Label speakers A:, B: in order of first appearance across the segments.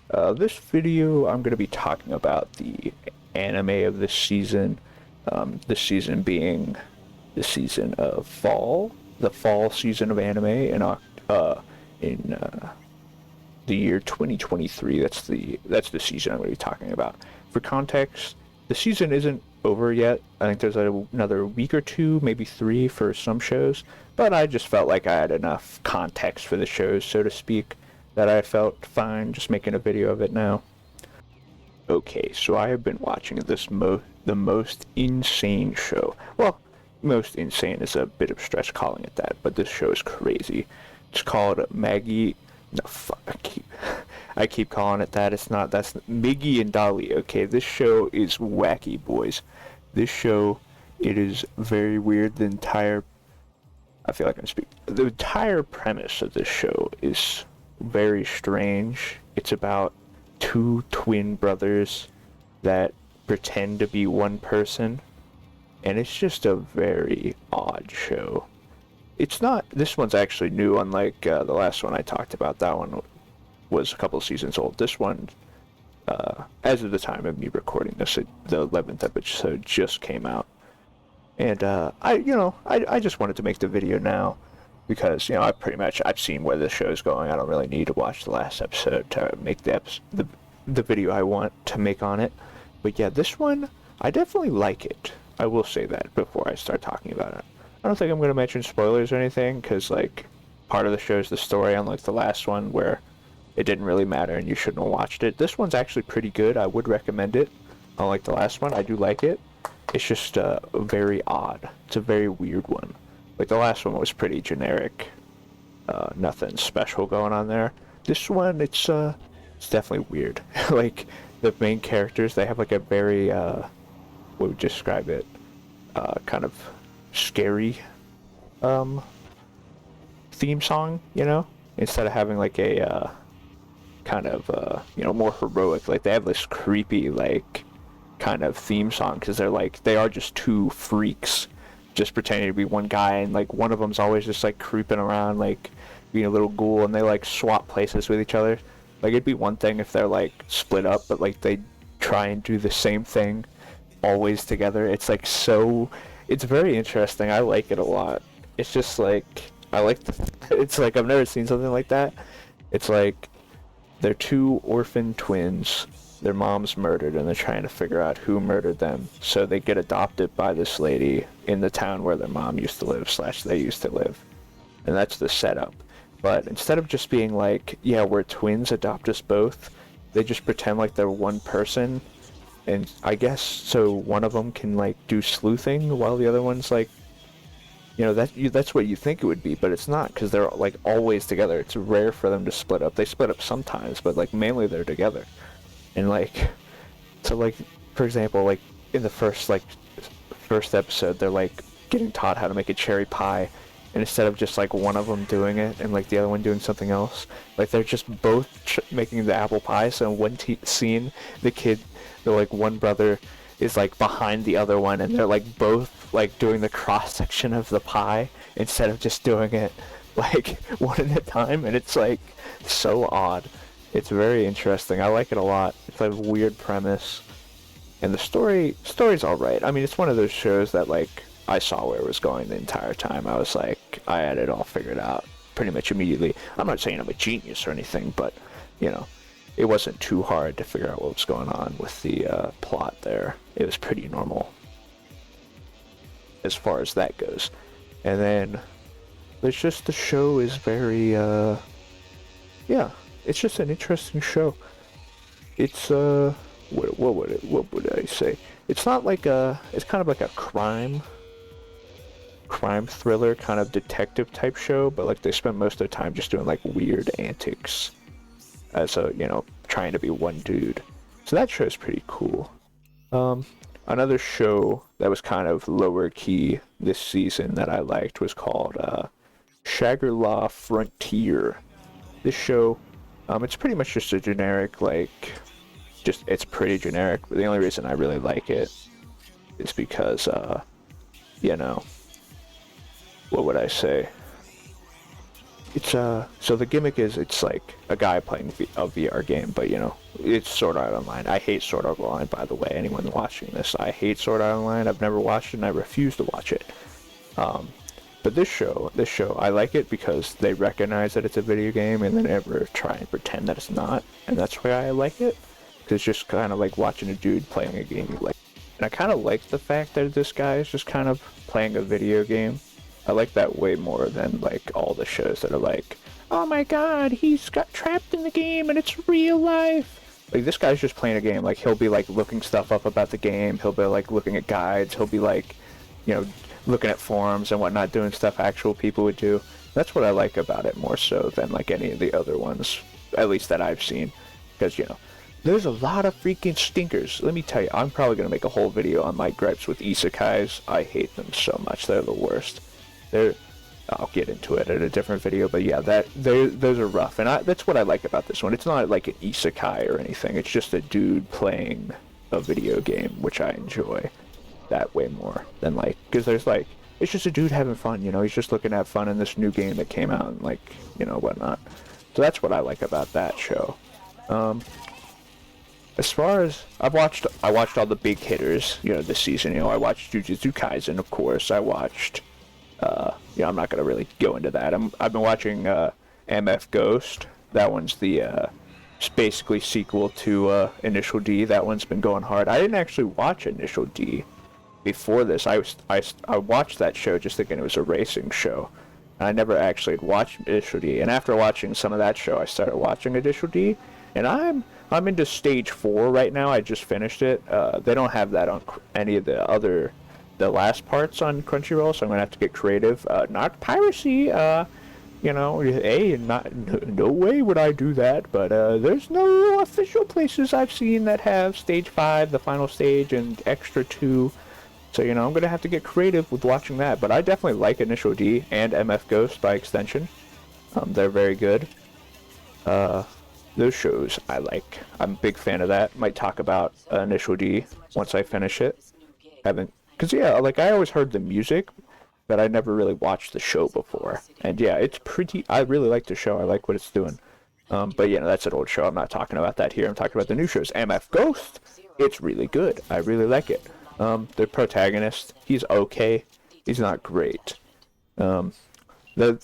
A: This video, I'm going to be talking about the anime of this season being the season of fall, the fall season of anime in the year 2023. That's the season I'm going to be talking about. For context, the season isn't over yet. I think there's another week or two, maybe three for some shows, but I just felt like I had enough context for the shows, so to speak, that I felt fine just making a video of it now. Okay, so I have been watching the most insane show. Well, most insane is a bit of stretch calling it that, but this show is crazy. It's called Maggie. No, fuck. I keep calling it that. It's not. That's Miggy and Dolly. Okay, this show is wacky, boys. This show, it is very weird. I feel like I'm speaking. The entire premise of this show is very strange. It's about two twin brothers that pretend to be one person, and it's just a very odd show. It's not. This one's actually new, unlike the last one I talked about. That one was a couple seasons old. This one, as of the time of me recording this, the 11th episode just came out, and I just wanted to make the video now because I've seen where the show's going. I don't really need to watch the last episode to make the video I want to make on it. But yeah, this one I definitely like it. I will say that before I start talking about it. I don't think I'm going to mention spoilers or anything because like part of the show is the story, unlike the last one where it didn't really matter and you shouldn't have watched it. This one's actually pretty good. I would recommend it. Unlike the last one, I do like it. It's just very odd. It's a very weird one. Like the last one was pretty generic. Nothing special going on there. This one, it's definitely weird. Like the main characters, they have like a very what would you describe it? Kind of scary theme song, instead of having like a kind of more heroic. Like they have this creepy like kind of theme song because they are just two freaks just pretending to be one guy, and like one of them's always just like creeping around like being a little ghoul, and they like swap places with each other. Like it'd be one thing if they're like split up, but like they try and do the same thing always together. It's very interesting. I like it a lot. It's just like it's like I've never seen something like that. It's like they're two orphan twins. Their mom's murdered and they're trying to figure out who murdered them. So they get adopted by this lady in the town where their mom used to live / they used to live. And that's the setup. But instead of just being like, yeah, we're twins, adopt us both, they just pretend like they're one person. And I guess so one of them can like do sleuthing while the other one's like, that's what you think it would be, but it's not because they're like always together. It's rare for them to split up. They split up sometimes, but like mainly they're together. And like, so like, for example, like in the first episode, they're like getting taught how to make a cherry pie, and instead of just like one of them doing it and like the other one doing something else, like they're just both making the apple pie. So in one scene, the like one brother is like behind the other one, and they're like both like doing the cross section of the pie instead of just doing it like one at a time, and it's like so odd. It's very interesting. I like it a lot. It's like a weird premise, and the story's all right. I mean, it's one of those shows that like I saw where it was going the entire time. I was like, I had it all figured out pretty much immediately. I'm not saying I'm a genius or anything, but it wasn't too hard to figure out what was going on with the plot there. It was pretty normal as far as that goes. And then there's just the show is very yeah, it's just an interesting show. It's what would I say? It's not like it's kind of like a crime thriller kind of detective type show, but like they spend most of their time just doing like weird antics as trying to be one dude. So that show's pretty cool. Another show that was kind of lower key this season that I liked was called Shangri-La Frontier. This show, it's pretty much just a generic, it's pretty generic, but the only reason I really like it is because, what would I say? it's so the gimmick is it's like a guy playing a VR game, but you know it's Sword Art Online. I hate Sword Art Online, by the way. Anyone watching this, I hate Sword Art Online. I've never watched it, and I refuse to watch it. But this show, I like it because they recognize that it's a video game and they never try and pretend that it's not, and that's why I like it. Cause it's just kind of like watching a dude playing a game you like, and I kind of like the fact that this guy is just kind of playing a video game. I like that way more than like all the shows that are like, oh my god, he's got trapped in the game and it's real life. Like this guy's just playing a game. Like he'll be like looking stuff up about the game. He'll be like looking at guides. He'll be like, you know, looking at forums and whatnot, doing stuff actual people would do. That's what I like about it more so than like any of the other ones, at least that I've seen. Because, you know, there's a lot of freaking stinkers. Let me tell you, I'm probably going to make a whole video on my gripes with isekais. I hate them so much. They're the worst. I'll get into it in a different video, but yeah, those are rough. And that's what I like about this one. It's not like an isekai or anything. It's just a dude playing a video game, which I enjoy that way more than like, because there's like, it's just a dude having fun, you know, he's just looking to have fun in this new game that came out and like, you know, whatnot. So that's what I like about that show. As far as I watched all the big hitters, you know, this season. You know, I watched Jujutsu Kaisen, of course. I watched, you know, I'm not gonna really go into that. I've been watching MF Ghost. That one's the it's basically sequel to Initial D. That one's been going hard. I didn't actually watch Initial D before this. I watched that show just thinking it was a racing show. I never actually had watched Initial D, and after watching some of that show, I started watching Initial D, and I'm into stage 4 right now. I just finished it. They don't have that on any of the last parts on Crunchyroll, so I'm gonna have to get creative. Not piracy. You know, hey, no way would I do that, but there's no official places I've seen that have stage 5, the final stage, and extra 2. So, you know, I'm going to have to get creative with watching that. But I definitely like Initial D and MF Ghost by extension. They're very good. Those shows I like. I'm a big fan of that. Might talk about Initial D once I finish it. Because, yeah, like I always heard the music, but I never really watched the show before. And, yeah, I really like the show. I like what it's doing. But, you know, that's an old show. I'm not talking about that here. I'm talking about the new shows. MF Ghost, it's really good. I really like it. The protagonist, he's okay. He's not great. The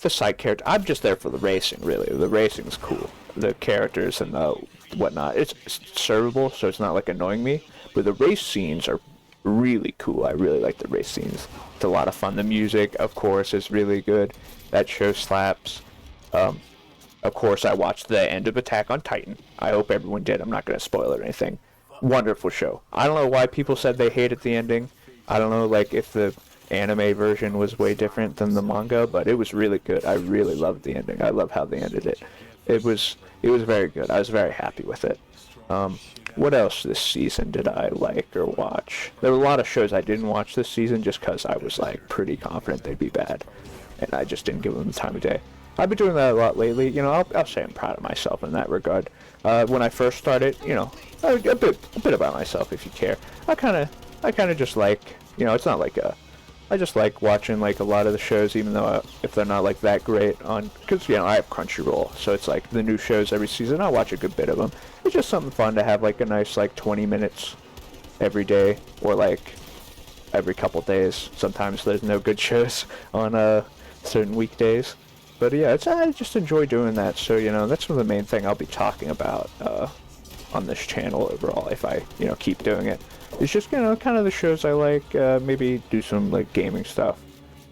A: side character, I'm just there for the racing, really. The racing's cool. The characters and the whatnot, it's servable, so it's not like annoying me. But the race scenes are really cool. I really like the race scenes. It's a lot of fun. The music, of course, is really good. That show slaps. Of course, I watched the end of Attack on Titan. I hope everyone did. I'm not going to spoil it or anything. Wonderful show. I don't know why people said they hated the ending. I don't know, like, if the anime version was way different than the manga, but it was really good. I really loved the ending. I love how they ended it. It was very good. I was very happy with it. What else this season did I like or watch? There were a lot of shows I didn't watch this season just because I was, like, pretty confident they'd be bad, and I just didn't give them the time of day. I've been doing that a lot lately. You know, I'll say I'm proud of myself in that regard. When I first started, you know, a bit about myself if you care. I kind of just like, you know, it's not like I just like watching like a lot of the shows, even though if they're not like that great on, because you know I have Crunchyroll, so it's like the new shows every season. I watch a good bit of them. It's just something fun to have like a nice like 20 minutes every day, or like every couple days. Sometimes there's no good shows on certain weekdays. But yeah, I just enjoy doing that, so, you know, that's the main thing I'll be talking about on this channel overall, if I, you know, keep doing it. It's just, you know, kind of the shows I like, maybe do some, like, gaming stuff.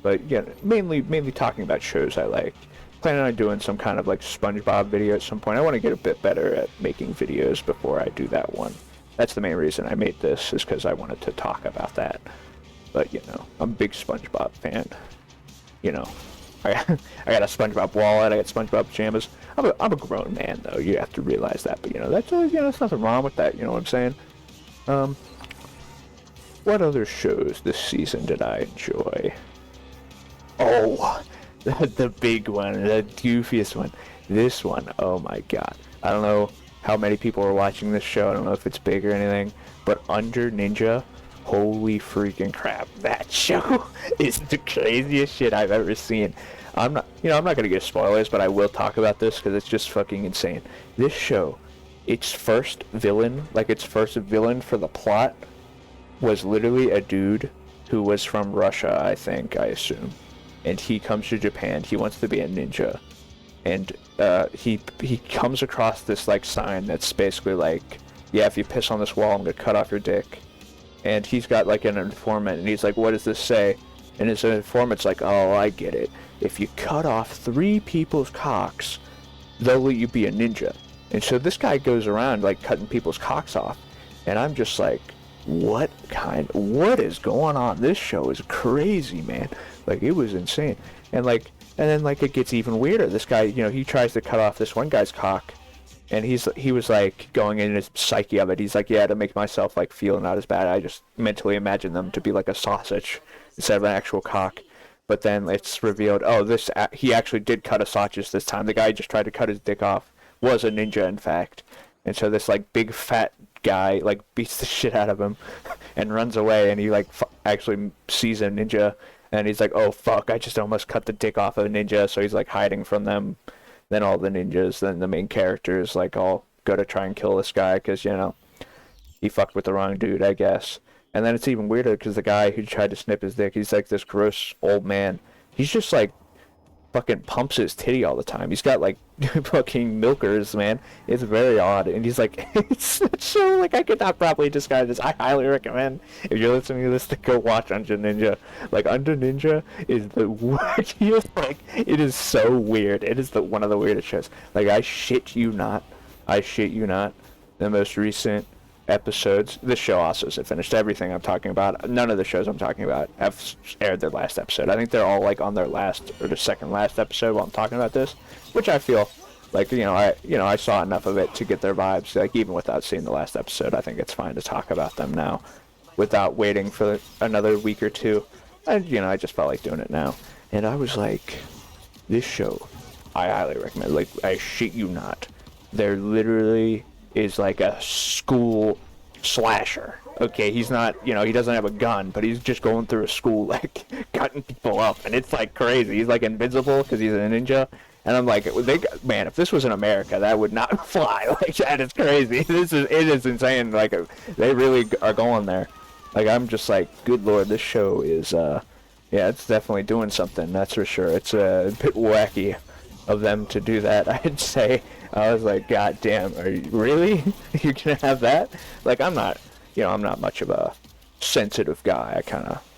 A: But, yeah, mainly talking about shows I like. Planning on doing some kind of, like, SpongeBob video at some point. I want to get a bit better at making videos before I do that one. That's the main reason I made this, is because I wanted to talk about that. But, you know, I'm a big SpongeBob fan, you know. I got a SpongeBob wallet. I got SpongeBob pajamas. I'm a grown man, though. You have to realize that. But you know, that's there's nothing wrong with that. You know what I'm saying? What other shows this season did I enjoy? Oh, the big one, the goofiest one. This one, oh my god. I don't know how many people are watching this show. I don't know if it's big or anything. But Under Ninja. Holy freaking crap, that show is the craziest shit I've ever seen. I'm not, I'm not gonna give spoilers, but I will talk about this because it's just fucking insane. This show, its first villain for the plot was literally a dude who was from Russia, I think, I assume. And he comes to Japan. He wants to be a ninja. And he comes across this like sign that's basically like, yeah, if you piss on this wall, I'm gonna cut off your dick. And he's got like an informant, and he's like, what does this say? And his informant's like, oh, I get it. If you cut off 3 people's cocks, they'll let you be a ninja. And so this guy goes around like cutting people's cocks off. And I'm just like, what is going on? This show is crazy, man. Like, it was insane. And then it gets even weirder. This guy, he tries to cut off this one guy's cock, and he was like going in his psyche of it. He's like, yeah, to make myself like feel not as bad, I just mentally imagine them to be like a sausage instead of an actual cock. But then it's revealed, oh, he actually did cut a sausage this time. The guy he just tried to cut his dick off was a ninja, in fact. And so this like big fat guy like beats the shit out of him and runs away, and he like actually sees a ninja, and he's like, oh fuck, I just almost cut the dick off of a ninja. So he's like hiding from them. Then all the ninjas, then the main characters like all go to try and kill this guy because he fucked with the wrong dude, I guess. And then it's even weirder because the guy who tried to snip his dick, he's like this gross old man. He's just like fucking pumps his titty all the time. He's got like fucking milkers, man. It's very odd. And he's like, it's so like, I could not properly describe this. I highly recommend, if you're listening to this, to go watch Under Ninja. Like, Under Ninja is the wackiest, like, it is so weird. It is one of the weirdest shows. Like, I shit you not, the most recent episodes, this show also has finished. Everything I'm talking about, none of the shows I'm talking about have aired their last episode. I think they're all like on their last or the second last episode while I'm talking about this, which I feel like, I saw enough of it to get their vibes. Like, even without seeing the last episode, I think it's fine to talk about them now without waiting for another week or two. And I just felt like doing it now. And I was like, this show, I highly recommend. Like, I shit you not, there literally is like a school slasher. Okay, he's not, he doesn't have a gun, but he's just going through a school, like, cutting people up, and it's like crazy. He's like invincible because he's a ninja, and I'm like, man, if this was in America, that would not fly. Like, that is crazy. It is insane. Like, they really are going there. Like, I'm just like, good lord, this show is, yeah, it's definitely doing something, that's for sure. It's a bit wacky of them to do that, I'd say. I was like, God damn, are you really? You're gonna have that? Like, I'm not much of a sensitive guy.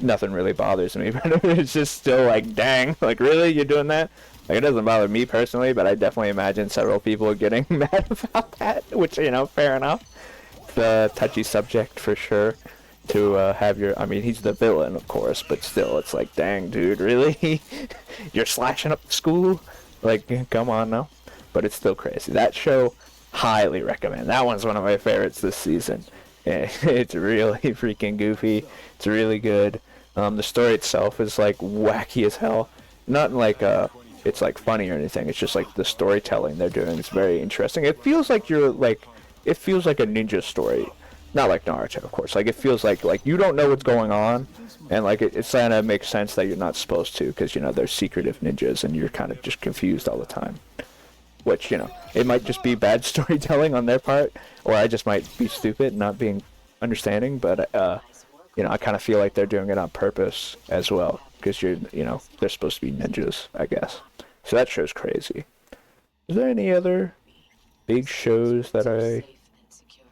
A: Nothing really bothers me, but it's just still like, dang, like, really? You're doing that? Like, it doesn't bother me personally, but I definitely imagine several people getting mad about that, which, fair enough. It's a touchy subject for sure to have he's the villain, of course, but still, it's like, dang, dude, really? You're slashing up the school? Like, come on now. But it's still crazy. That show, highly recommend. That one's one of my favorites this season. It's really freaking goofy. It's really good. The story itself is like wacky as hell. Not like it's like funny or anything. It's just like the storytelling they're doing is very interesting. It feels like it feels like a ninja story. Not like Naruto, of course. Like, it feels like you don't know what's going on, and like it's kind of makes sense that you're not supposed to, because they're secretive ninjas and you're kind of just confused all the time. Which, it might just be bad storytelling on their part, or I just might be stupid and not being understanding, but, I kind of feel like they're doing it on purpose as well, because they're supposed to be ninjas, I guess. So that show's crazy. Is there any other big shows that I've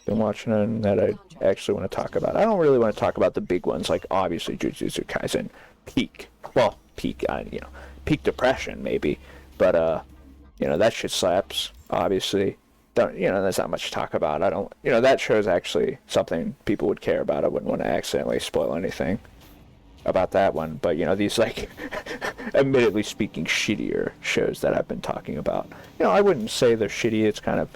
A: been watching and that I actually want to talk about? I don't really want to talk about the big ones, like, obviously, Jujutsu Kaisen, peak depression, maybe, but, that shit slaps, obviously. There's not much to talk about. I don't, that show's actually something people would care about. I wouldn't want to accidentally spoil anything about that one. But, these, like, admittedly speaking, shittier shows that I've been talking about. I wouldn't say they're shitty. It's kind of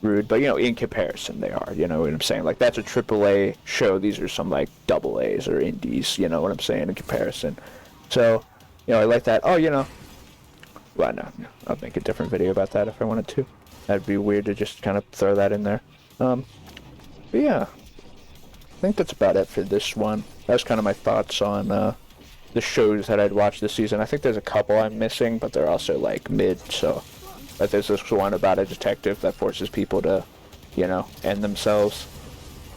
A: rude. But, in comparison, they are. You know what I'm saying? Like, that's a AAA show. These are some, like, double A's or indies. You know what I'm saying? In comparison. So, I like that. Oh, well, no, I'll make a different video about that if I wanted to. That'd be weird to just kind of throw that in there. But yeah, I think that's about it for this one. That's kind of my thoughts on the shows that I'd watched this season. I think there's a couple I'm missing, but they're also like mid. So, but there's this one about a detective that forces people to, end themselves.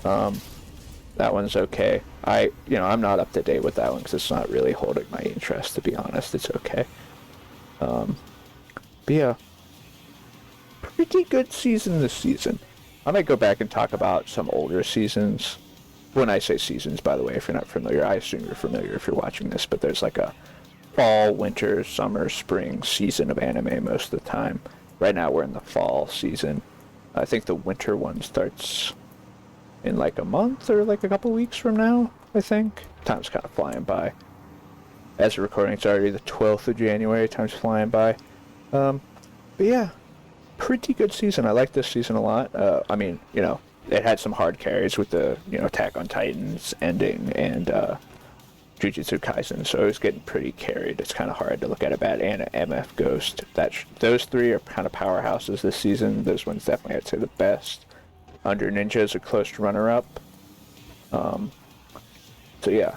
A: That one's okay. I'm not up to date with that one because it's not really holding my interest, to be honest. It's okay. But yeah, pretty good season this season. I might go back and talk about some older seasons. When I say seasons, by the way, if you're not familiar, I assume you're familiar if you're watching this, but there's like a fall, winter, summer, spring season of anime most of the time. Right now we're in the fall season. I think the winter one starts in like a month or like a couple weeks from now, I think. Time's kind of flying by. As a recording, it's already the 12th of January. Time's flying by. But yeah, pretty good season. I like this season a lot. It had some hard carries with the, Attack on Titans ending and Jujutsu Kaisen, so it was getting pretty carried. It's kind of hard to look at it bad. And MF Ghost. Those three are kind of powerhouses this season. Those ones definitely, I'd say, the best. Under Ninja is a close runner-up. So yeah.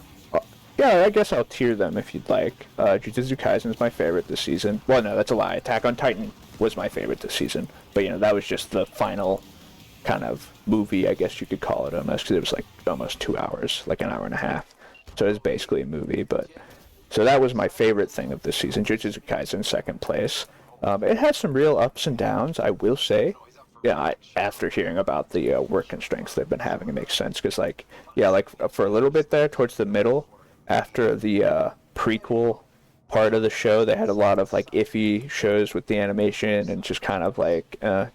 A: Yeah, I guess I'll tier them if you'd like. Jujutsu Kaisen is my favorite this season. Well, no, that's a lie. Attack on Titan was my favorite this season. But, that was just the final kind of movie, I guess you could call it almost, because it was like almost 2 hours, like an hour and a half. So it was basically a movie, but... So that was my favorite thing of this season. Jujutsu Kaisen, second place. It had some real ups and downs, I will say. Yeah, after hearing about the work constraints they've been having, it makes sense, because, for a little bit there, towards the middle, after the prequel part of the show, they had a lot of iffy shows with the animation and just kind of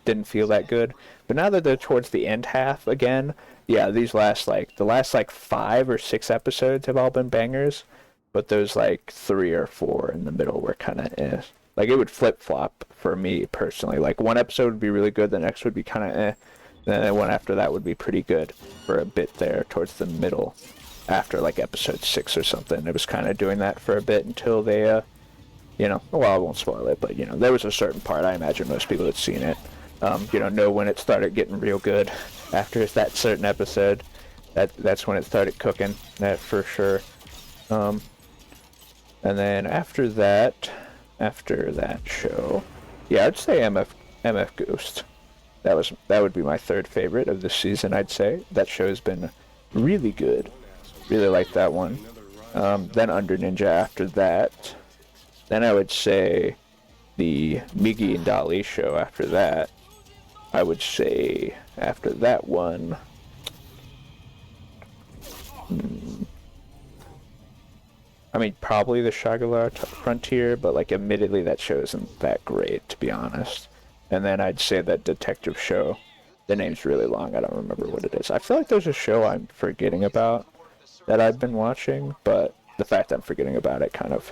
A: didn't feel that good. But now that they're towards the end half again, yeah, these last 5 or 6 episodes have all been bangers, but those 3 or 4 in the middle were kind of it would flip flop for me personally. One episode would be really good, the next would be kind of then the one after that would be pretty good for a bit there towards the middle. After episode 6 or something, it was kind of doing that for a bit until they I won't spoil it, but there was a certain part, I imagine most people had seen it, know when it started getting real good. After that certain episode, that's when it started cooking, that for sure. And then after that show, yeah, I'd say MF Ghost. That would be my third favorite of this season, I'd say. That show's been really good. Really like that one. Then Under Ninja after that. Then I would say the Miggy and Dali show after that. I would say after that one... probably the Shagala Frontier, but admittedly that show isn't that great, to be honest. And then I'd say that detective show. The name's really long, I don't remember what it is. I feel like there's a show I'm forgetting about that I've been watching, but the fact I'm forgetting about it kind of,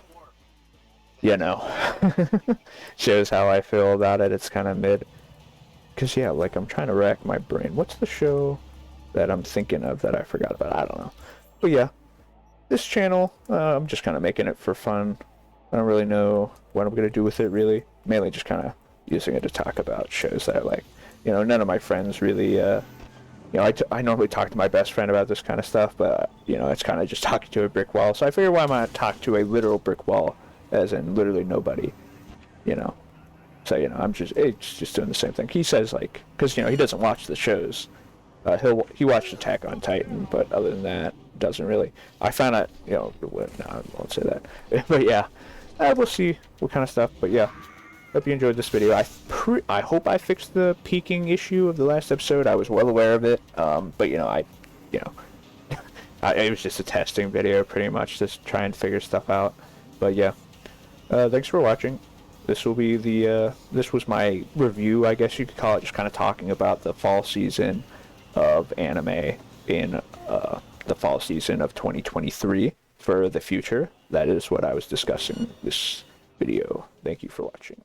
A: shows how I feel about it. It's kind of mid. Because, yeah, I'm trying to rack my brain. What's the show that I'm thinking of that I forgot about? I don't know. But, yeah, this channel, I'm just kind of making it for fun. I don't really know what I'm going to do with it, really. Mainly just kind of using it to talk about shows that I like. None of my friends really... I normally talk to my best friend about this kind of stuff, but, it's kind of just talking to a brick wall. So I figure why not talk to a literal brick wall, as in literally nobody, So, it's just doing the same thing. He says, because, he doesn't watch the shows. He watched Attack on Titan, but other than that, doesn't really. I found out, no, I won't say that. But, yeah, we'll see what kind of stuff. But, yeah. Hope you enjoyed this video. I hope I fixed the peaking issue of the last episode. I was well aware of it, but it was just a testing video, pretty much, just trying to figure stuff out. But yeah, thanks for watching. This will be this was my review, I guess you could call it, just kind of talking about the fall season of anime in the fall season of 2023 for the future. That is what I was discussing this video. Thank you for watching.